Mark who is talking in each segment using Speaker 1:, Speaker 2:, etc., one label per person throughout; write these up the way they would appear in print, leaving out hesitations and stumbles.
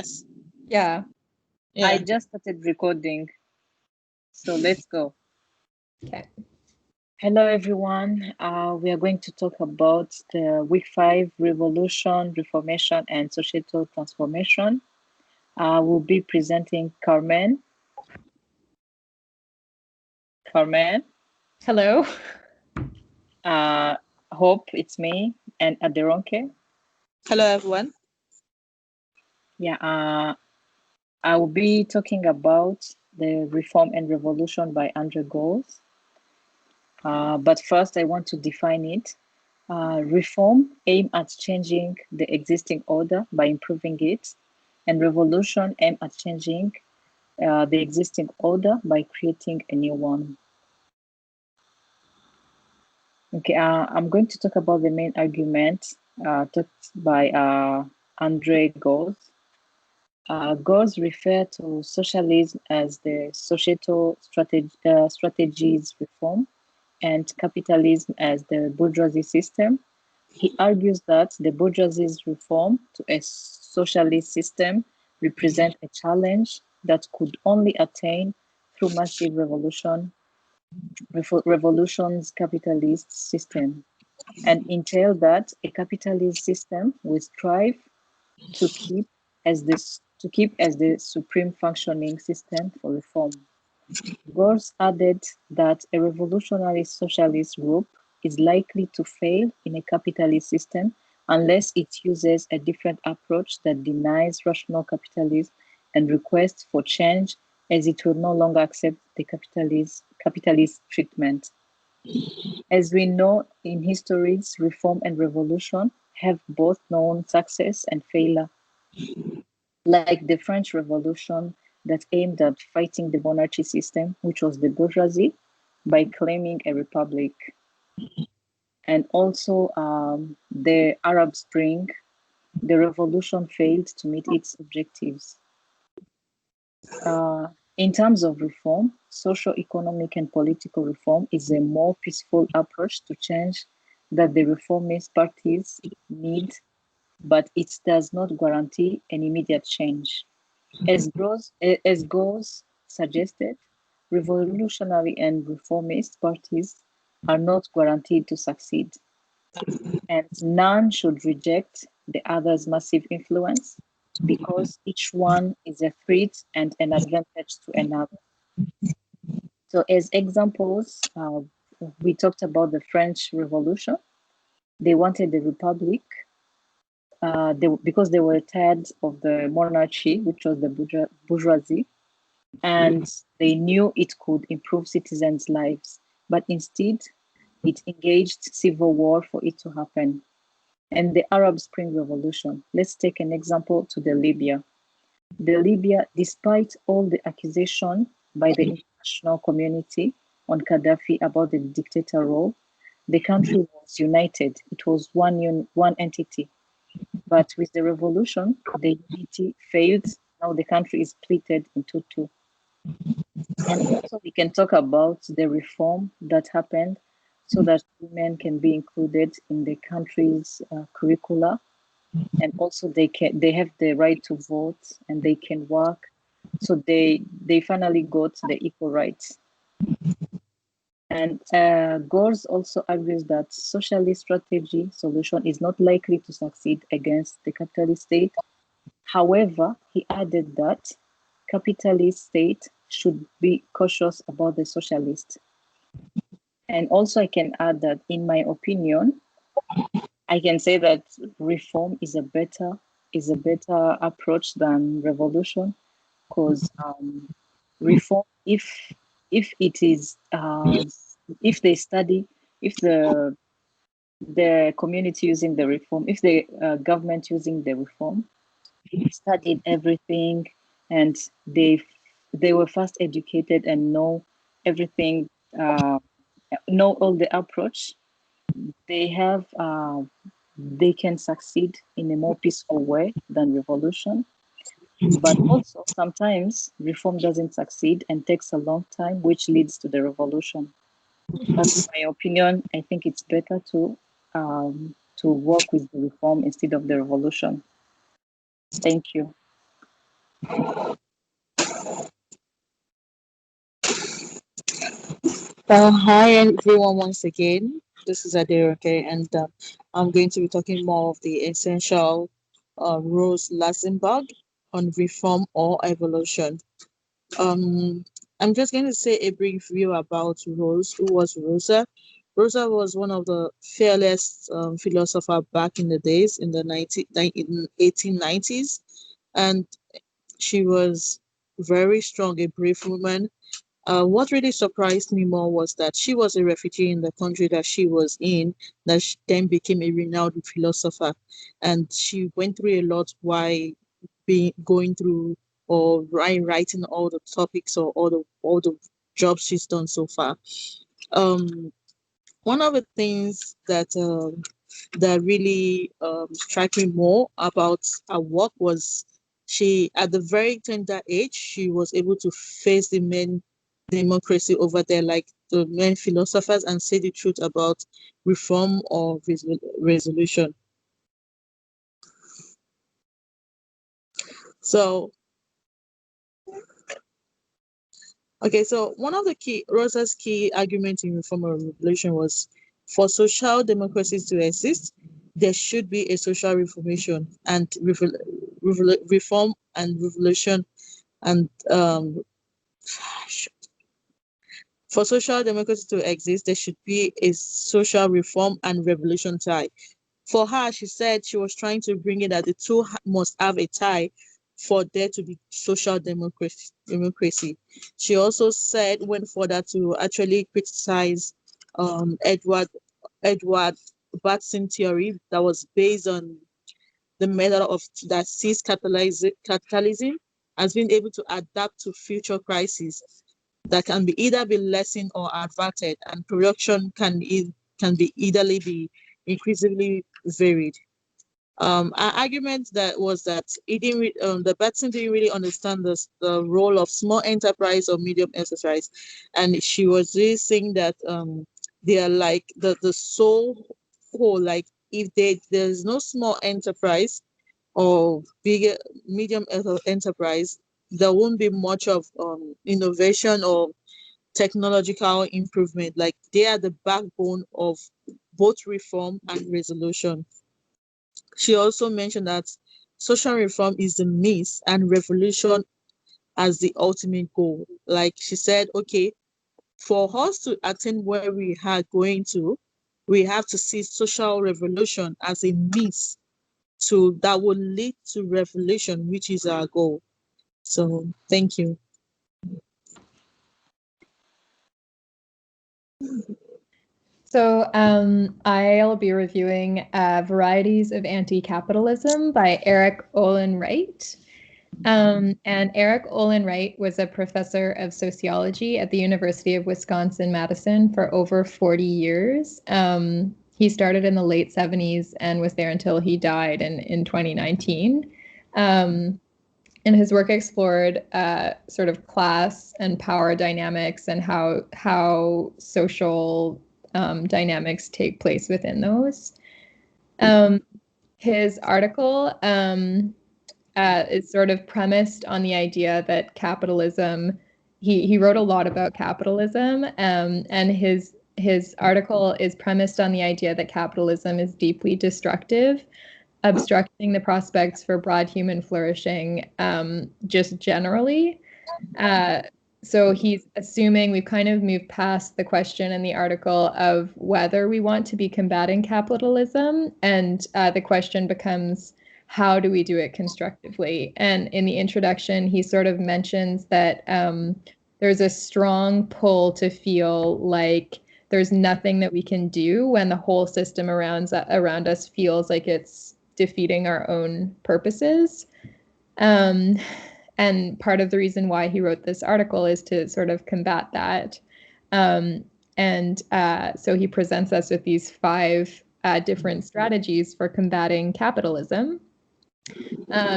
Speaker 1: Yes.
Speaker 2: Yeah.
Speaker 3: I just started recording, so let's go.
Speaker 2: Okay.
Speaker 3: Hello, everyone. We are going to talk about the Week 5 Revolution, Reformation, and Societal Transformation. We'll be presenting Carmen. Carmen.
Speaker 2: Hello.
Speaker 3: Hope, it's me, and Aderonke.
Speaker 1: Hello, everyone.
Speaker 3: Yeah, I will be talking about the Reform and Revolution by Andre Gause. But first, I want to define it. Reform aim at changing the existing order by improving it, and revolution aim at changing the existing order by creating a new one. Okay, I'm going to talk about the main argument talked by Andre Gause. Gause referred to socialism as the societal strategies reform and capitalism as the bourgeoisie system. He argues that the bourgeoisie's reform to a socialist system represent a challenge that could only attain through massive revolution's capitalist system, and entail that a capitalist system will strive to keep as the supreme functioning system for reform. Gause added that a revolutionary socialist group is likely to fail in a capitalist system unless it uses a different approach that denies rational capitalism and requests for change, as it will no longer accept the capitalist treatment. As we know in histories, reform and revolution have both known success and failure. Like the French Revolution that aimed at fighting the monarchy system, which was the bourgeoisie, by claiming a republic. And also the Arab Spring, the revolution failed to meet its objectives. In terms of reform, social, economic, and political reform is a more peaceful approach to change that the reformist parties need, but it does not guarantee an immediate change. As Gause suggested, revolutionary and reformist parties are not guaranteed to succeed, and none should reject the other's massive influence because each one is a threat and an advantage to another. So, as examples, we talked about the French Revolution. They wanted a republic because they were tired of the monarchy, which was the bourgeoisie, and they knew it could improve citizens' lives, but instead it engaged civil war for it to happen. And the Arab Spring Revolution, let's take an example to the Libya. The Libya, despite all the accusation by the international community on Gaddafi about the dictator role, the country was united. It was one entity. But with the revolution, the unity failed. Now the country is splitted into two. And also we can talk about the reform that happened so that women can be included in the country's curricula, and also they have the right to vote and they can work. So they finally got the equal rights. And Gause also argues that socialist strategy solution is not likely to succeed against the capitalist state. However, he added that capitalist state should be cautious about the socialist. And also I can add that in my opinion, I can say that reform is a better approach than revolution, because reform, if it is if they study, if the community using the reform, if the government using the reform studied everything, and they were first educated and know everything, know all the approach, they have they can succeed in a more peaceful way than revolution. But also sometimes reform doesn't succeed and takes a long time, which leads to the revolution. But in my opinion, I think it's better to work with the reform instead of the revolution. Thank you.
Speaker 1: Hi everyone once again. This is Adair, okay, and I'm going to be talking more of the essential Rose Lassenberg on reform or evolution. Um, I'm just going to say a brief view about Rose. Who was Rosa? Rosa was one of the fearless philosopher back in the days in the 1890s, and she was very strong, a brave woman. What really surprised me more was that she was a refugee in the country that she was in, that she then became a renowned philosopher. And she went through a lot while being going through or writing all the topics or all the jobs she's done so far. Um, One of the things that really struck me more about her work was she, at the very tender age, she was able to face the main democracy over there, like the main philosophers, and say the truth about reform or resolution. So, okay, so one of the key, Rosa's key argument in reform or revolution was for social democracies to exist, there should be a social reformation and reform and revolution and for social democracy to exist, there should be a social reform and revolution tie. For her, she said she was trying to bring in that the two must have a tie for there to be social democracy. She also said, went further to actually criticize Edward Batson theory that was based on the method of that sees capitalism as being able to adapt to future crises that can be either be lessened or averted, and production can be eitherly be increasingly varied. Our argument that was that he didn't the Batson didn't really understand the role of small enterprise or medium enterprise, and she was really saying that they are like the sole whole. Like if there's no small enterprise or bigger medium enterprise, there won't be much of innovation or technological improvement. Like they are the backbone of both reform and resolution. She also mentioned that social reform is the means and revolution as the ultimate goal. Like she said, okay, for us to attain where we are going to, we have to see social revolution as a means to that will lead to revolution, which is our goal. So thank you.
Speaker 2: So I'll be reviewing Varieties of Anti-Capitalism by Eric Olin Wright. And Eric Olin Wright was a professor of sociology at the University of Wisconsin-Madison for over 40 years. He started in the late 70s and was there until he died in 2019. And his work explored sort of class and power dynamics and how social dynamics take place within those. His article is sort of premised on the idea that capitalism. He wrote a lot about capitalism, and his article is premised on the idea that capitalism is deeply destructive, obstructing the prospects for broad human flourishing, just generally. So he's assuming we've kind of moved past the question in the article of whether we want to be combating capitalism, and the question becomes, how do we do it constructively? And in the introduction, he sort of mentions that there's a strong pull to feel like there's nothing that we can do when the whole system around us feels like it's defeating our own purposes. And part of the reason why he wrote this article is to sort of combat that. So he presents us with these 5 different strategies for combating capitalism,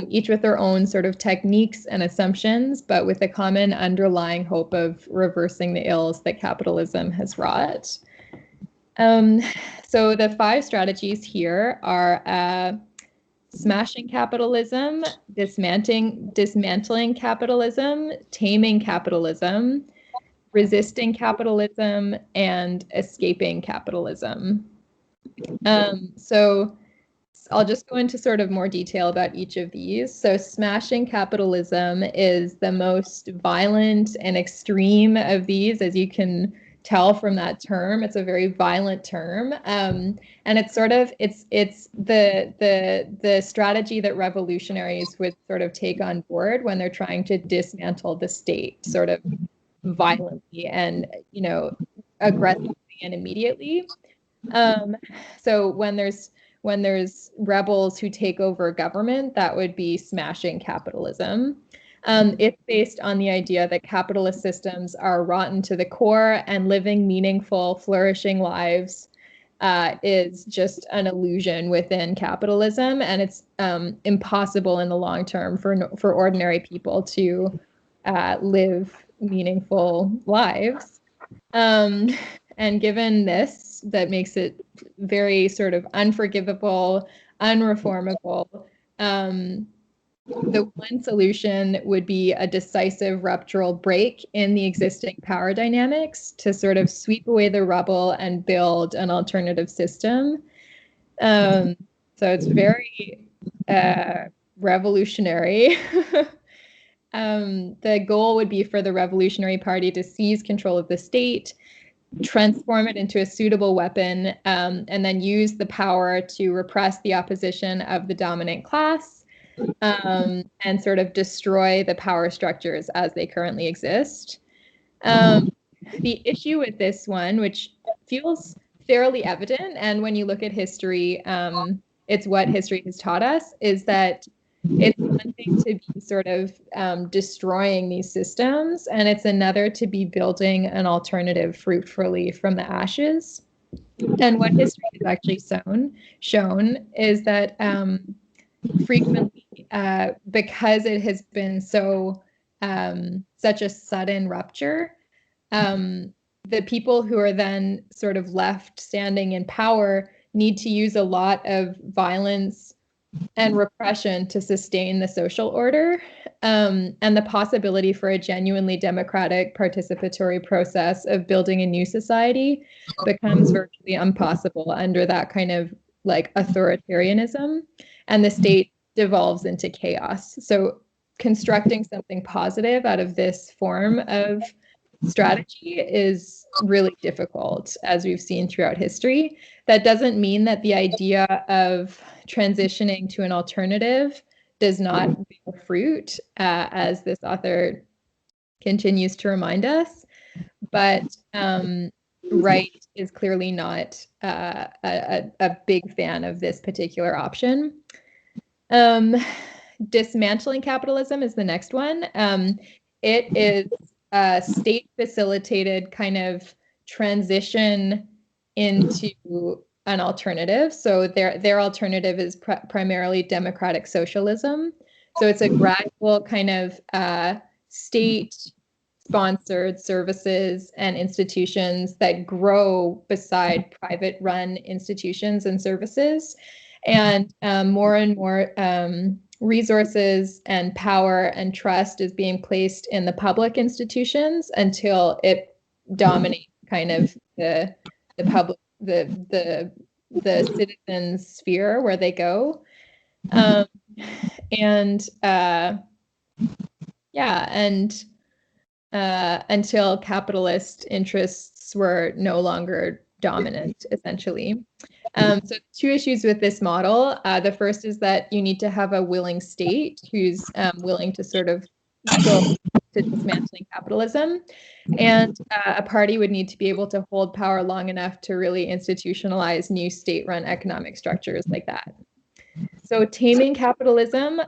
Speaker 2: each with their own sort of techniques and assumptions, but with a common underlying hope of reversing the ills that capitalism has wrought. So the 5 strategies here are smashing capitalism, dismantling capitalism, taming capitalism, resisting capitalism, and escaping capitalism. So I'll just go into sort of more detail about each of these. So smashing capitalism is the most violent and extreme of these, as you can tell from that term. It's a very violent term, and it's sort of it's the strategy that revolutionaries would sort of take on board when they're trying to dismantle the state, sort of violently and aggressively and immediately. So when there's rebels who take over government, that would be smashing capitalism. It's based on the idea that capitalist systems are rotten to the core, and living meaningful, flourishing lives is just an illusion within capitalism, and it's impossible in the long term for ordinary people to live meaningful lives. And given this, that makes it very sort of unforgivable, unreformable. The one solution would be a decisive ruptural break in the existing power dynamics to sort of sweep away the rubble and build an alternative system. So it's very revolutionary. The goal would be for the Revolutionary Party to seize control of the state, transform it into a suitable weapon, and then use the power to repress the opposition of the dominant class, and sort of destroy the power structures as they currently exist. The issue with this one, which feels fairly evident, and when you look at history, it's what history has taught us, is that it's one thing to be sort of destroying these systems, and it's another to be building an alternative fruitfully from the ashes. And what history has actually shown is that frequently, because it has been such a sudden rupture, the people who are then sort of left standing in power need to use a lot of violence and repression to sustain the social order, and the possibility for a genuinely democratic participatory process of building a new society becomes virtually impossible under that kind of like authoritarianism, and the state devolves into chaos. So constructing something positive out of this form of strategy is really difficult, as we've seen throughout history. That doesn't mean that the idea of transitioning to an alternative does not bear fruit, as this author continues to remind us. But Wright is clearly not a big fan of this particular option. Dismantling capitalism is the next one. It is a state-facilitated kind of transition into an alternative. So their alternative is primarily democratic socialism. So it's a gradual kind of state-sponsored services and institutions that grow beside private-run institutions and services. And more and more resources and power and trust is being placed in the public institutions until it dominates kind of the public, the citizen sphere where they go. Until capitalist interests were no longer dominant, essentially. So two issues with this model. The first is that you need to have a willing state who's willing to sort of go to dismantling capitalism. And a party would need to be able to hold power long enough to really institutionalize new state-run economic structures like that. So taming capitalism,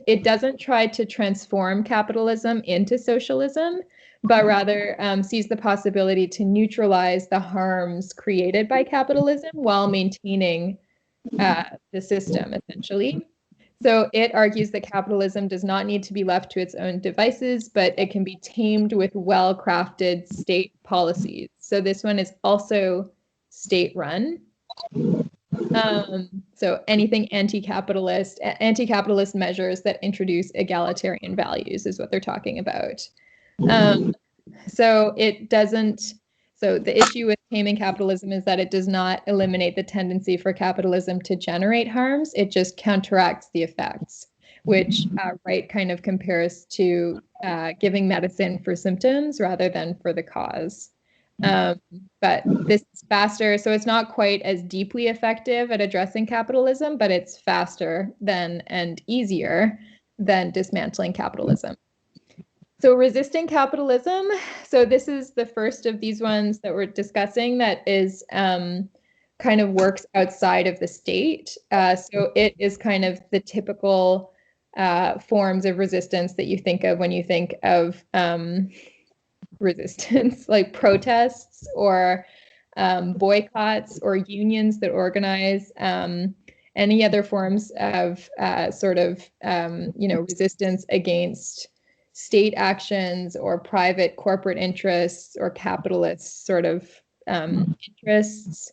Speaker 2: it doesn't try to transform capitalism into socialism, but rather sees the possibility to neutralize the harms created by capitalism while maintaining the system, essentially. So it argues that capitalism does not need to be left to its own devices, but it can be tamed with well-crafted state policies. So this one is also state-run. So anything anti-capitalist measures that introduce egalitarian values is what they're talking about. So it doesn't, so the issue with taming capitalism is that it does not eliminate the tendency for capitalism to generate harms. It just counteracts the effects, which Wright kind of compares to giving medicine for symptoms rather than for the cause. But this is faster, so it's not quite as deeply effective at addressing capitalism, but it's faster than and easier than dismantling capitalism. So resisting capitalism, so this is the first of these ones that we're discussing that is kind of works outside of the state. So it is kind of the typical forms of resistance that you think of when you think of resistance, like protests or boycotts or unions that organize, any other forms of resistance against state actions or private corporate interests or capitalist sort of interests.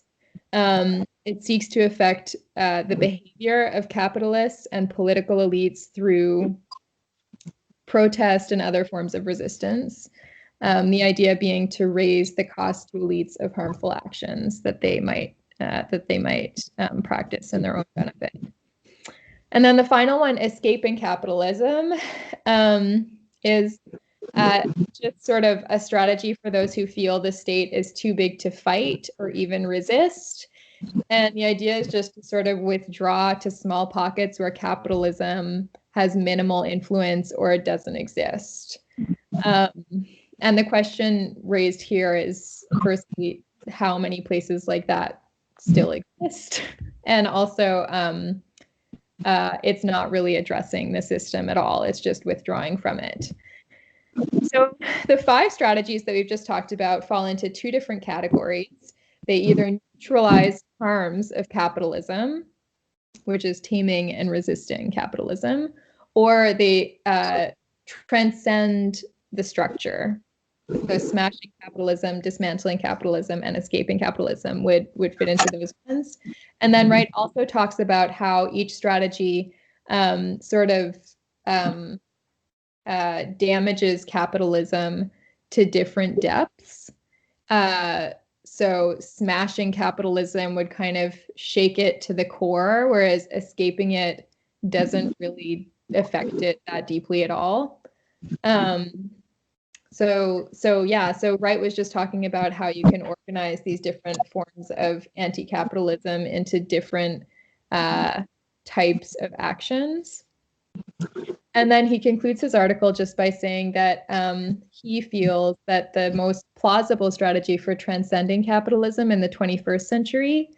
Speaker 2: It seeks to affect the behavior of capitalists and political elites through protest and other forms of resistance. The idea being to raise the cost to elites of harmful actions that they might practice in their own benefit. And then the final one, escaping capitalism, is just sort of a strategy for those who feel the state is too big to fight or even resist. And the idea is just to sort of withdraw to small pockets where capitalism has minimal influence or it doesn't exist. And the question raised here is, firstly, how many places like that still exist? And also, it's not really addressing the system at all. It's just withdrawing from it. So the 5 strategies that we've just talked about fall into 2 different categories. They either neutralize harms of capitalism, which is taming and resisting capitalism, or they transcend the structure. So smashing capitalism, dismantling capitalism, and escaping capitalism would fit into those ones. And then Wright also talks about how each strategy damages capitalism to different depths. So smashing capitalism would kind of shake it to the core, whereas escaping it doesn't really affect it that deeply at all. So Wright was just talking about how you can organize these different forms of anti-capitalism into different types of actions. And then he concludes his article just by saying that he feels that the most plausible strategy for transcending capitalism in the 21st century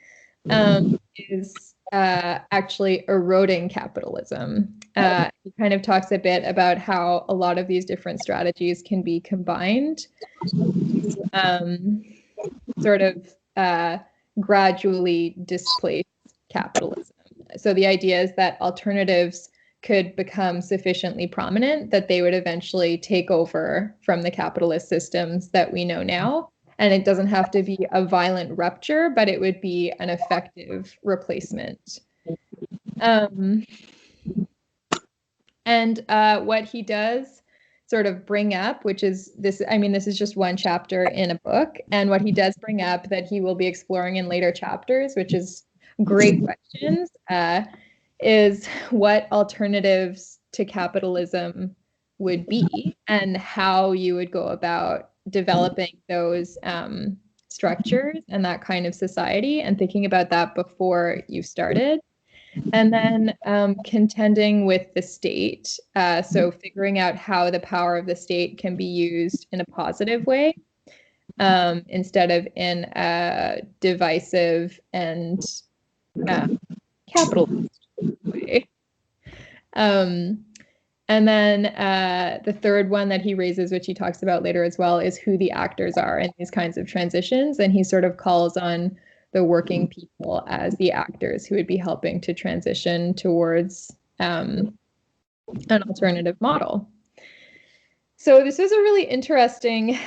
Speaker 2: is actually eroding capitalism. He kind of talks a bit about how a lot of these different strategies can be combined to gradually displace capitalism. So the idea is that alternatives could become sufficiently prominent that they would eventually take over from the capitalist systems that we know now. And it doesn't have to be a violent rupture, but it would be an effective replacement. And what he does sort of bring up, which is this, I mean, this is just one chapter in a book. And what he does bring up that he will be exploring in later chapters, which is great questions, is what alternatives to capitalism would be and how you would go about developing those structures and that kind of society, and thinking about that before you started. And then contending with the state, so figuring out how the power of the state can be used in a positive way instead of in a divisive and capitalist way. And then the third one that he raises, which he talks about later as well, is who the actors are in these kinds of transitions. And he sort of calls on the working people as the actors who would be helping to transition towards an alternative model. So this is a really interesting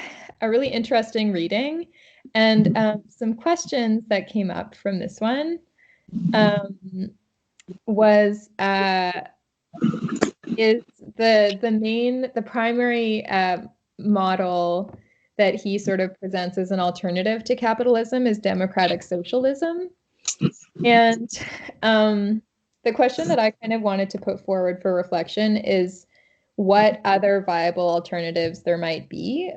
Speaker 2: reading, and some questions that came up from this one. was is the primary model that he sort of presents as an alternative to capitalism is democratic socialism. And the question that I kind of wanted to put forward for reflection is what other viable alternatives there might be,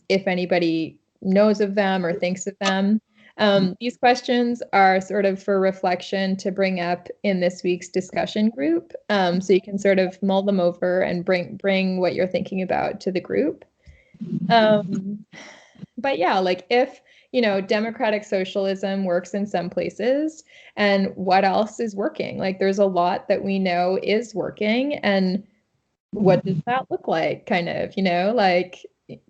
Speaker 2: if anybody knows of them or thinks of them. These questions are sort of for reflection to bring up in this week's discussion group. So you can sort of mull them over and bring what you're thinking about to the group. But yeah, like if, democratic socialism works in some places, and what else is working? Like there's a lot that we know is working, and what does that look like? Kind of, like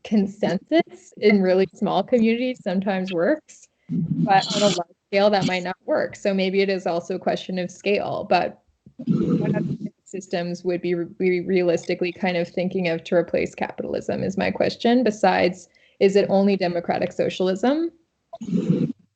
Speaker 2: consensus in really small communities sometimes works, but on a large scale that might not work. So maybe it is also a question of scale, but what other systems would be realistically kind of thinking of to replace capitalism is my question. Besides, is it only democratic socialism?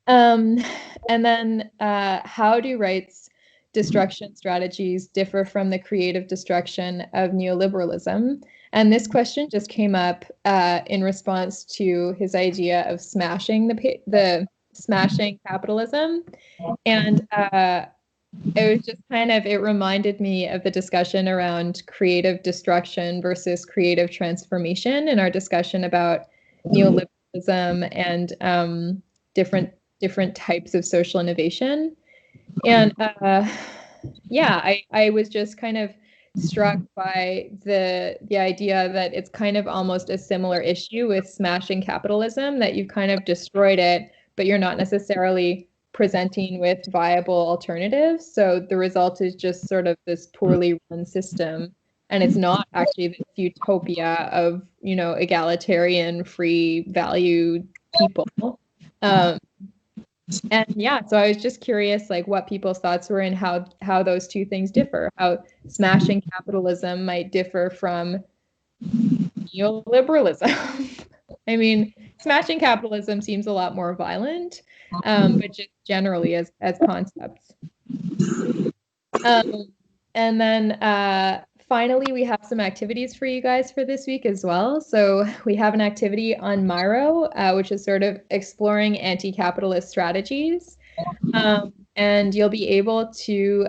Speaker 2: And then how do rights destruction strategies differ from the creative destruction of neoliberalism? And this question just came up in response to his idea of smashing smashing capitalism. And it was just it reminded me of the discussion around creative destruction versus creative transformation in our discussion about neoliberalism and different types of social innovation. And I was just kind of struck by the idea that it's kind of almost a similar issue with smashing capitalism, that you've kind of destroyed it, but you're not necessarily presenting with viable alternatives. So the result is just sort of this poorly run system. And it's not actually this utopia of, egalitarian, free, valued people. And yeah, so I was just curious, like what people's thoughts were and how those two things differ, how smashing capitalism might differ from neoliberalism. I mean, smashing capitalism seems a lot more violent, but just generally as concepts. And then finally, we have some activities for you guys for this week as well. So we have an activity on Miro, which is sort of exploring anti-capitalist strategies. And you'll be able to,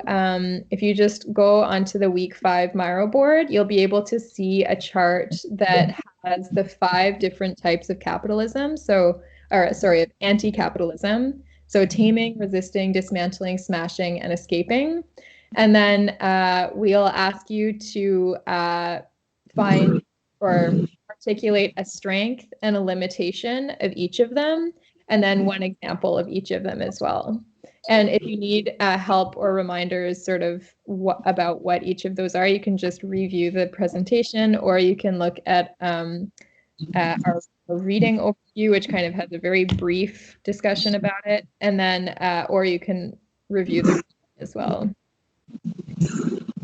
Speaker 2: if you just go onto the week 5 Miro board, you'll be able to see a chart that has the 5 different types of capitalism. Of anti-capitalism. So taming, resisting, dismantling, smashing, and escaping. And then we'll ask you to find or articulate a strength and a limitation of each of them, and then one example of each of them as well. And if you need help or reminders sort of about what each of those are, you can just review the presentation, or you can look at our reading overview, which kind of has a very brief discussion about it. And then, or you can review the as well.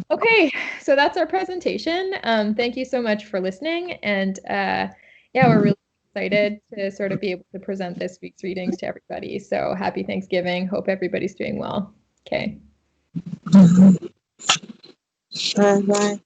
Speaker 2: Okay, so that's our presentation. Thank you so much for listening. And we're really excited to sort of be able to present this week's readings to everybody. So happy Thanksgiving. Hope everybody's doing well. Okay.
Speaker 1: Bye.